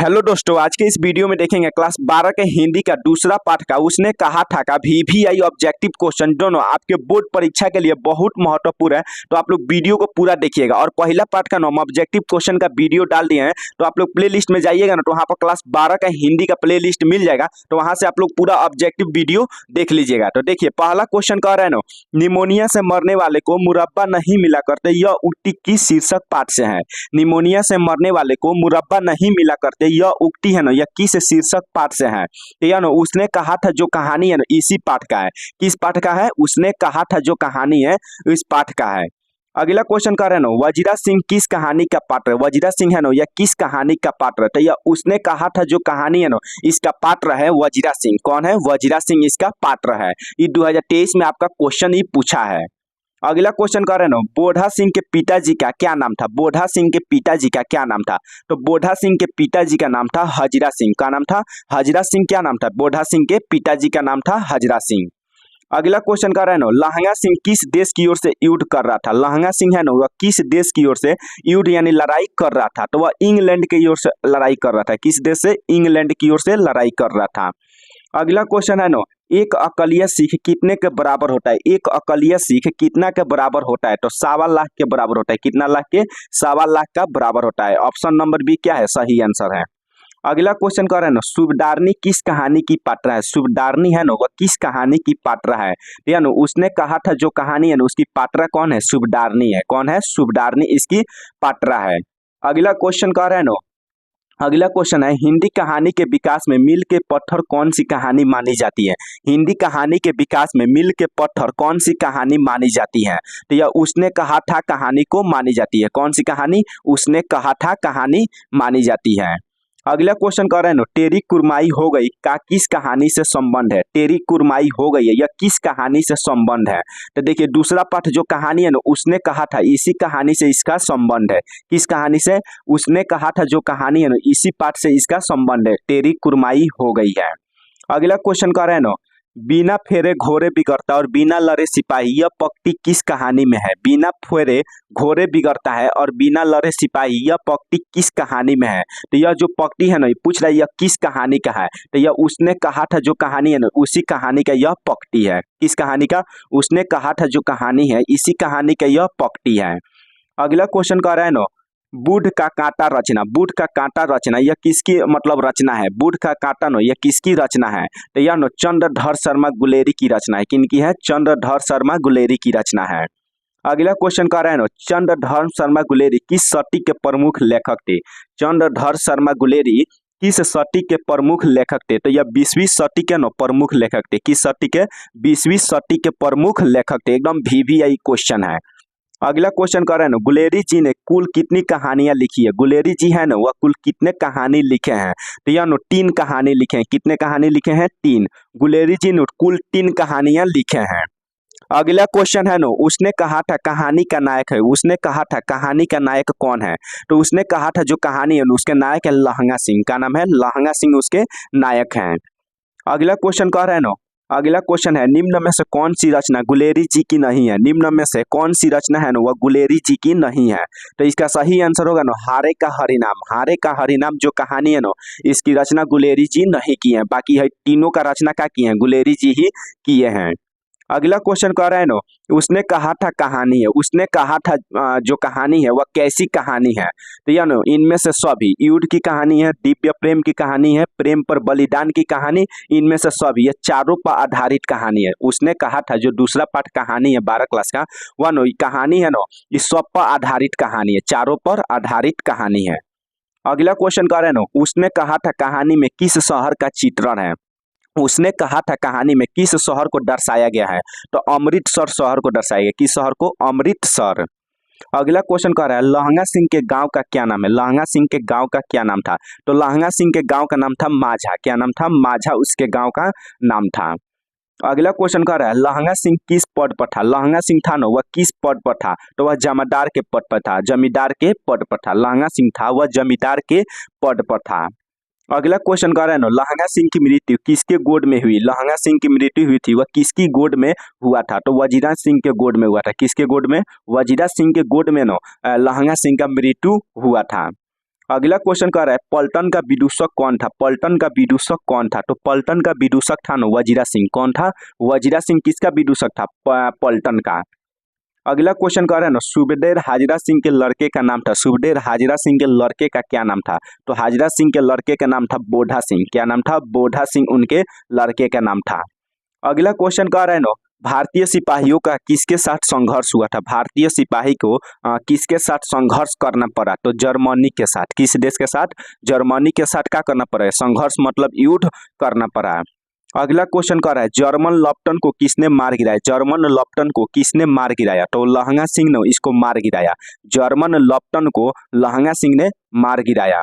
Hello दोस्तों, आज के इस वीडियो में देखेंगे क्लास 12 के हिंदी का दूसरा पाठ का। उसने कहा था का VVI ऑब्जेक्टिव क्वेश्चन दोनों आपके बोर्ड परीक्षा के लिए बहुत महत्वपूर्ण है, तो आप लोग वीडियो को पूरा देखिएगा। और पहला पाठ का नाम ऑब्जेक्टिव क्वेश्चन का वीडियो डाल दिए हैं, तो आप लोग प्ले लिस्ट में जाइएगा ना, तो वहाँ पर क्लास 12 का हिंदी का प्ले लिस्ट मिल जाएगा, तो वहाँ से आप लोग पूरा ऑब्जेक्टिव वीडियो देख लीजिएगा। तो देखिए पहला क्वेश्चन कह रहे हैं ना, निमोनिया से मरने वाले को मुरब्बा नहीं मिला करते, यह उक्ति किस शीर्षक पाठ से है। निमोनिया से मरने वाले को मुरब्बा नहीं मिला करते, यह उक्ति है ना, यह किस शीर्षक पाठ से है। तो यह ना उसने कहा था जो कहानी है ना, इसी पाठ का है। किस पाठ का है? उसने कहा था जो कहानी है इस पाठ का है। अगला क्वेश्चन कर रहे हैं ना, वजीरा सिंह किस कहानी का पात्र है। वजीरा सिंह है ना, यह किस कहानी का पात्र है। तो यह उसने कहा था जो कहानी है ना, इसका पात्र है वजीरा सिंह। कौन है? वजीरा सिंह इसका पात्र है। ये 2023 में आपका क्वेश्चन ही पूछा है। अगला क्वेश्चन कर रहे हैं ना, बोढ़ा सिंह के पिताजी का क्या नाम था। बोढ़ा सिंह के पिताजी का क्या नाम था। तो बोढ़ा सिंह के पिताजी का नाम था हजीरा सिंह। का नाम था हजीरा सिंह। क्या नाम था? बोढ़ा सिंह के पिताजी का नाम था हजीरा सिंह। अगला क्वेश्चन कर रहे हैं ना, लहंगा सिंह किस देश की ओर से युद्ध कर रहा था। लहंगा सिंह है ना, वह किस देश की ओर से युद्ध यानी लड़ाई कर रहा था। तो वह इंग्लैंड की ओर से लड़ाई कर रहा था। किस देश से? इंग्लैंड की ओर से लड़ाई कर रहा था। अगला क्वेश्चन है ना, एक अकलिया सिख कितने के बराबर होता है। एक अकलिया सिख कितना के बराबर होता है। तो 1.25 लाख के बराबर होता है। कितना लाख के? 1.25 लाख का बराबर होता है। ऑप्शन नंबर बी क्या है? सही आंसर है। अगला क्वेश्चन कर रहे हैं ना, सुबदारनी किस कहानी की पात्र है। सुबदारनी है ना, वह किस कहानी की पात्र है। या ना उसने कहा था जो कहानी है ना, उसकी पात्रा कौन है? सुबदारनी है। कौन है? सुबदारनी इसकी पात्रा है। अगला क्वेश्चन कर रहे हैं ना, अगला क्वेश्चन है, हिंदी कहानी के विकास में मील के पत्थर कौन सी कहानी मानी जाती है। हिंदी कहानी के विकास में मील के पत्थर कौन सी कहानी मानी जाती है। तो यह उसने कहा था कहानी को मानी जाती है। कौन सी कहानी? उसने कहा था कहानी मानी जाती है। अगला क्वेश्चन कर रहे हैं ना, टेरी कुरमाई हो गई का किस कहानी से संबंध है। टेरी कुरमाई हो गई है, यह किस कहानी से संबंध है। तो देखिए दूसरा पाठ जो कहानी है ना, उसने कहा था, इसी कहानी से इसका संबंध है। किस कहानी से? उसने कहा था जो कहानी है ना, इसी पाठ से इसका संबंध है। टेरी कुरमाई हो गई है। अगला क्वेश्चन कर रहे हैं ना, बिना फेरे घोड़े बिगड़ता और बिना लड़े सिपाही, यह पंक्ति किस कहानी में है। बिना फेरे घोड़े बिगड़ता है और बिना लड़े सिपाही, यह पंक्ति किस कहानी में है। तो यह जो पंक्ति है ना, ये पूछ रहा है यह किस कहानी का है। तो यह उसने कहा था जो कहानी है ना, उसी कहानी का यह पंक्ति है। किस कहानी का? उसने कहा था जो कहानी है, इसी कहानी का यह पंक्ति है। अगला क्वेश्चन कह रहा है ना, बूढ़ का कांटा रचना। बूढ़ का कांटा रचना यह किसकी मतलब रचना है। बूढ़ का कांटा नो, यह किसकी रचना है। तो यह नो चंद्रधर शर्मा गुलेरी की रचना है। किनकी है? चंद्रधर शर्मा गुलेरी की रचना है। अगला क्वेश्चन कर रहे हैं ना, चंद्रधर शर्मा गुलेरी किस सदी के प्रमुख लेखक थे। चंद्रधर शर्मा गुलेरी किस सदी के प्रमुख लेखक थे। तो यह 20वीं सदी के नो प्रमुख लेखक थे। किस सदी के? 20वीं सदी के प्रमुख लेखक थे। एकदम VVI क्वेश्चन है। अगला क्वेश्चन कर रहे हैं ना, गुलेरी जी ने कुल कितनी कहानियां लिखी है। गुलेरी जी है ना, वह कुल कितने कहानी लिखे हैं। तो यह नो 3 कहानी लिखे हैं। कितने कहानी लिखे हैं? 3। गुलेरी जी ने कुल 3 कहानियां लिखे हैं। अगला क्वेश्चन है ना, उसने कहा था कहानी का नायक है। उसने कहा था कहानी का नायक कौन है। तो उसने कहा था जो कहानी है ना, उसके नायक है लहंगा सिंह। का नाम है लहंगा सिंह, उसके नायक हैं। अगला क्वेश्चन कह रहे हैं ना, अगला क्वेश्चन है, निम्न में से कौन सी रचना गुलेरी जी की नहीं है। निम्न में से कौन सी रचना है ना, वह गुलेरी जी की नहीं है। तो इसका सही आंसर होगा ना, हारे का हरिनाम। हारे का हरिनाम जो कहानी है ना, इसकी रचना गुलेरी जी नहीं की है। बाकी है तीनों का रचना क्या की है? गुलेरी जी ही किए हैं। अगला क्वेश्चन कह रहा है ना, उसने कहा था कहानी है। उसने कहा था जो कहानी है वह कैसी कहानी है। तो यह ना इनमें से सभी, युद्ध की कहानी है, दिव्य प्रेम की कहानी है, प्रेम पर बलिदान की कहानी, इनमें से सभी, ये चारों पर आधारित कहानी है। उसने कहा था जो दूसरा पाठ कहानी है 12 क्लास का, वह नो कहानी है ना, इस सब पर आधारित कहानी है, चारों पर आधारित कहानी है। अगला क्वेश्चन कह रहे हैं ना, उसने कहा था कहानी में किस शहर का चित्रण है। उसने कहा था कहानी में किस शहर को दर्शाया गया है। तो अमृतसर शहर को दर्शाया गया। किस शहर को? अमृतसर। अगला क्वेश्चन कह रहा है, लहंगा सिंह के गांव का क्या नाम है। लहंगा सिंह के गांव का क्या नाम था। तो लहंगा सिंह के गांव का नाम था माझा। क्या नाम था? माझा उसके गांव का नाम था। अगला क्वेश्चन कह रहा है, लहंगा सिंह किस पद पर था। लहंगा सिंह था ना, वह किस पद पर था। तो वह जमींदार के पद पर था। जमींदार के पद पर था लहंगा सिंह था, वह जमींदार के पद पर था। अगला क्वेश्चन कह रहा है ना, लहंगा सिंह की मृत्यु किसके गोद में हुई। लहंगा सिंह की मृत्यु हुई थी, वह किसकी गोद में हुआ था। तो वजीरा सिंह के गोद में हुआ था। किसके गोद में? वजीरा सिंह के गोद में ना लहंगा सिंह का मृत्यु हुआ था। अगला क्वेश्चन कह रहा है पलटन का विदूषक कौन था। पलटन का विदूषक कौन था, तो पलटन का विदूषक था ना वजीरा सिंह। कौन था? वजीरा सिंह किसका विदूषक था? पलटन का। अगला क्वेश्चन कह रहा है ना सूबेदार हाजरा सिंह के लड़के का नाम था। सूबेदार हाजरा सिंह के लड़के का क्या नाम था? तो हाजरा सिंह के लड़के का नाम था बोधा सिंह। क्या नाम था? बोधा सिंह उनके लड़के का नाम था। अगला क्वेश्चन कह रहा है ना भारतीय सिपाहियों का किसके साथ संघर्ष हुआ था। भारतीय सिपाही को किसके साथ संघर्ष करना पड़ा? तो जर्मनी के साथ। किस देश के साथ? जर्मनी के साथ क्या करना पड़ा है? संघर्ष मतलब युद्ध करना पड़ा। अगला क्वेश्चन कह रहा है जर्मन लॉफ्टन को किसने मार गिराया। जर्मन लॉफ्टन को किसने मार गिराया? तो लहंगा सिंह ने इसको मार गिराया। जर्मन लॉफ्टन को लहंगा सिंह ने मार गिराया।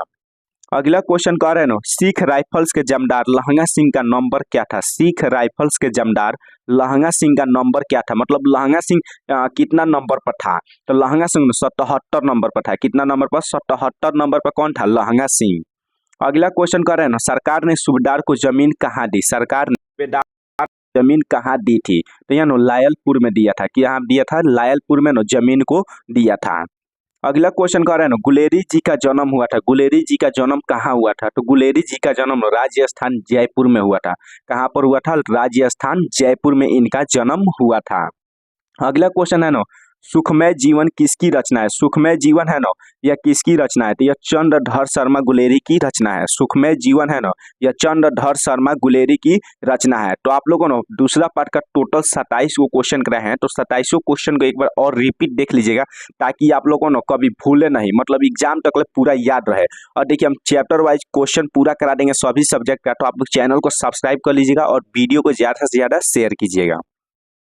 अगला क्वेश्चन कह रहे हैं ना सिख राइफल्स के जमदार लहंगा सिंह का नंबर क्या था। सिख राइफल्स के जमदार लहंगा सिंह का नंबर क्या था, मतलब लहंगा सिंह कितना नंबर पर था? तो लहंगा सिंह 77 नंबर पर था। कितना नंबर पर? 77 नंबर पर कौन था? लहंगा सिंह। अगला क्वेश्चन कर रहे हैं ना सरकार ने सूबेदार को जमीन कहाँ दी। सरकार ने सूबेदार को जमीन कहाँ दी थी? तो यहाँ लायलपुर में दिया था। कि यहाँ दिया था लायलपुर में ना जमीन को दिया था। अगला क्वेश्चन कर रहे हैं ना गुलेरी जी का जन्म हुआ था। गुलेरी जी का जन्म कहाँ हुआ था? तो गुलेरी जी का जन्म राजस्थान जयपुर में हुआ था। कहाँ पर हुआ था? राजस्थान जयपुर में इनका जन्म हुआ था। अगला क्वेश्चन है ना सुखमय जीवन किसकी रचना है। सुखमय जीवन है ना यह किसकी रचना है? तो यह चंद्रधर शर्मा गुलेरी की रचना है। सुखमय जीवन है ना यह चंद्रधर शर्मा गुलेरी की रचना है। तो आप लोगों ने दूसरा पार्ट का टोटल 27 को क्वेश्चन कराए हैं, तो 27 क्वेश्चन को एक बार और रिपीट देख लीजिएगा ताकि आप लोगों ने कभी भूले नहीं, मतलब एग्जाम तक पूरा याद रहे। और देखिए हम चैप्टर वाइज क्वेश्चन पूरा करा देंगे सभी सब्जेक्ट का, तो आप लोग चैनल को सब्सक्राइब कर लीजिएगा और वीडियो को ज़्यादा से ज़्यादा शेयर कीजिएगा।